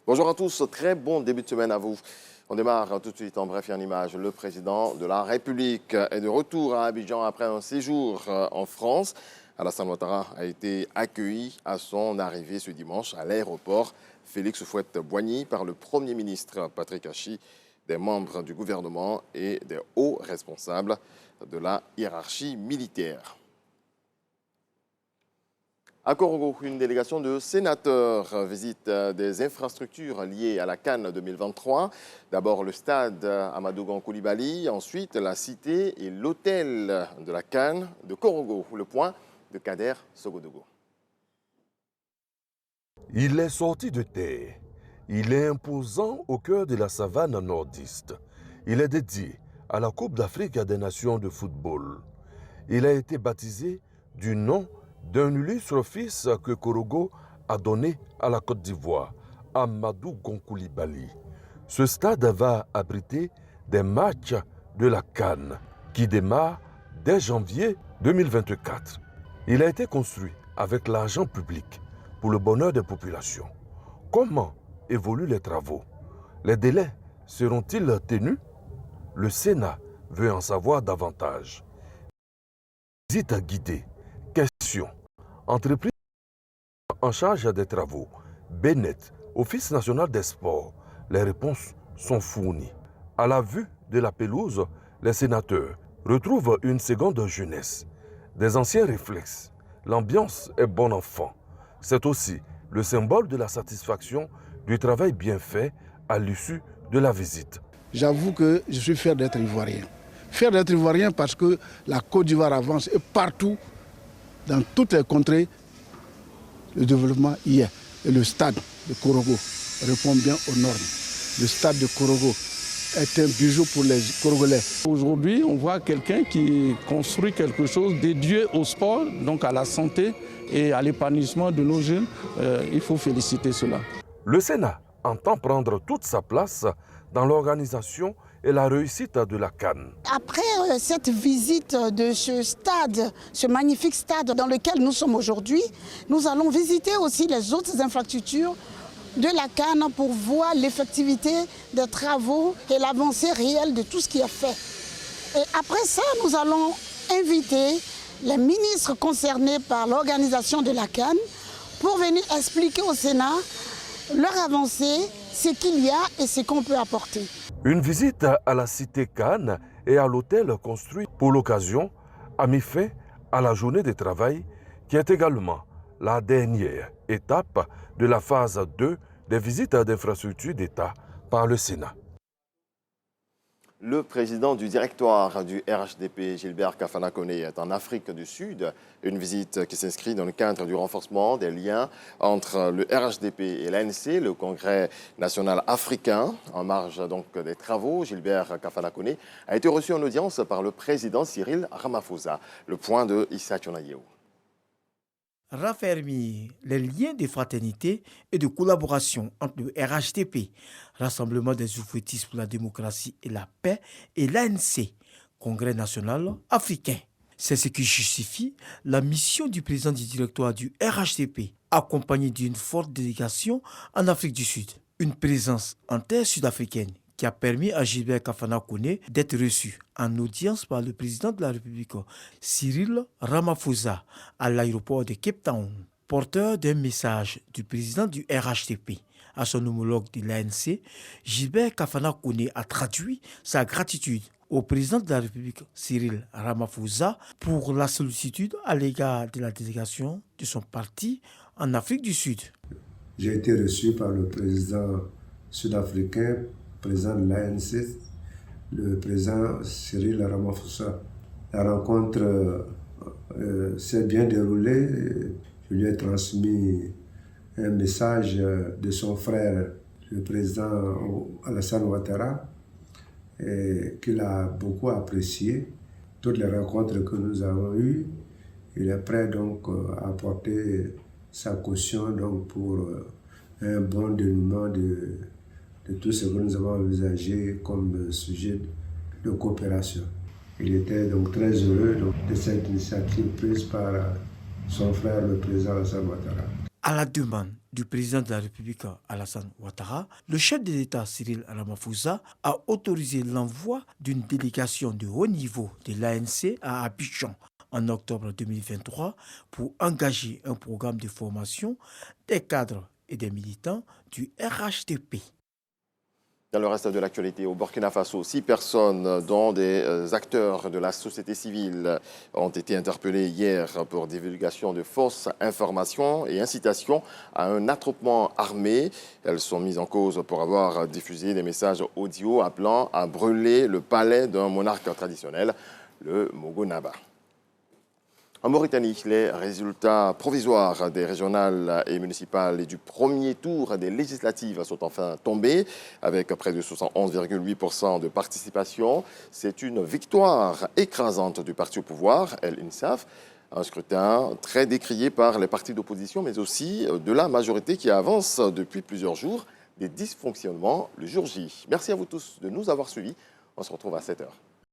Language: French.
Bonjour à tous, très bon début de semaine à vous. On démarre tout de suite en bref et en image. Le président de la République est de retour à Abidjan après un séjour en France. Alassane Ouattara a été accueilli à son arrivée ce dimanche à l'aéroport Félix Houphouët-Boigny par le Premier ministre Patrick Achi, des membres du gouvernement et des hauts responsables de la hiérarchie militaire. À Korogo, une délégation de sénateurs visite des infrastructures liées à la CAN 2023. D'abord le stade Amadou Gon Coulibaly, ensuite la cité et l'hôtel de la CAN de Korogo. Le point de Kader Sogodogo. Il est sorti de terre. Il est imposant au cœur de la savane nordiste. Il est dédié à la Coupe d'Afrique des Nations de football. Il a été baptisé du nom d'un illustre fils que Korogo a donné à la Côte d'Ivoire, Amadou Gon Coulibaly. Ce stade va abriter des matchs de la CAN qui démarrent dès janvier 2024. Il a été construit avec l'argent public pour le bonheur des populations. Comment évoluent les travaux? Les délais seront-ils tenus? Le Sénat veut en savoir davantage. Visite guidée. Question. Entreprise en charge des travaux. Bénet, Office national des sports. Les réponses sont fournies. À la vue de la pelouse, les sénateurs retrouvent une seconde jeunesse. Des anciens réflexes. L'ambiance est bon enfant. C'est aussi le symbole de la satisfaction du travail bien fait à l'issue de la visite. J'avoue que je suis fier d'être ivoirien. Fier d'être ivoirien parce que la Côte d'Ivoire avance et partout, dans toutes les contrées, le développement y est. Et le stade de Korogo répond bien aux normes. Le stade de Korogo est un bijou pour les Korogolais. Aujourd'hui, on voit quelqu'un qui construit quelque chose dédié au sport, donc à la santé et à l'épanouissement de nos jeunes. Il faut féliciter cela. Le Sénat entend prendre toute sa place dans l'organisation et la réussite de la CAN. Après cette visite de ce stade, ce magnifique stade dans lequel nous sommes aujourd'hui, nous allons visiter aussi les autres infrastructures de la CAN pour voir l'effectivité des travaux et l'avancée réelle de tout ce qui est fait. Et après ça, nous allons inviter les ministres concernés par l'organisation de la CAN pour venir expliquer au Sénat leur avancée, ce qu'il y a et ce qu'on peut apporter. Une visite à la cité CAN et à l'hôtel construit pour l'occasion a mis fin à la journée de travail qui est également la dernière étape de la phase 2 des visites d'infrastructures d'État par le Sénat. Le président du directoire du RHDP, Gilbert Kafana Koné, est en Afrique du Sud. Une visite qui s'inscrit dans le cadre du renforcement des liens entre le RHDP et l'ANC, le Congrès national africain. En marge donc des travaux, Gilbert Kafana Koné a été reçu en audience par le président Cyril Ramaphosa. Le point de Issa Tchonayeo. Raffermir les liens de fraternité et de collaboration entre le RHDP, Rassemblement des ouvriers pour la démocratie et la paix, et l'ANC, Congrès national africain. C'est ce qui justifie la mission du président du directoire du RHDP, accompagné d'une forte délégation en Afrique du Sud. Une présence en terre sud-africaine qui a permis à Gilbert Kafana Koné d'être reçu en audience par le président de la République, Cyril Ramaphosa, à l'aéroport de Cape Town. Porteur d'un message du président du RHDP à son homologue de l'ANC, Gilbert Kafana Koné a traduit sa gratitude au président de la République, Cyril Ramaphosa, pour la sollicitude à l'égard de la délégation de son parti en Afrique du Sud. J'ai été reçu par le président sud-africain, président de l'ANC, le président Cyril Ramaphosa. La rencontre s'est bien déroulée. Je lui ai transmis un message de son frère, le président Alassane Ouattara, qu'il a beaucoup apprécié. Toutes les rencontres que nous avons eues, il est prêt donc à apporter sa caution donc, pour un bon dénouement de tout ce que nous avons envisagé comme sujet de coopération. Il était donc très heureux de cette initiative prise par son frère, le président Alassane Ouattara. À la demande du président de la République Alassane Ouattara, le chef de l'État Cyril Ramaphosa a autorisé l'envoi d'une délégation de haut niveau de l'ANC à Abidjan en octobre 2023 pour engager un programme de formation des cadres et des militants du RHDP. Dans le reste de l'actualité, au Burkina Faso, 6 personnes, dont des acteurs de la société civile, ont été interpellées hier pour divulgation de fausses informations et incitation à un attroupement armé. Elles sont mises en cause pour avoir diffusé des messages audio appelant à brûler le palais d'un monarque traditionnel, le Mogonaba. En Mauritanie, les résultats provisoires des régionales et municipales et du premier tour des législatives sont enfin tombés, avec près de 71,8% de participation. C'est une victoire écrasante du parti au pouvoir, El Insaf, un scrutin très décrié par les partis d'opposition, mais aussi de la majorité qui avance depuis plusieurs jours des dysfonctionnements le jour J. Merci à vous tous de nous avoir suivis. On se retrouve à 7h.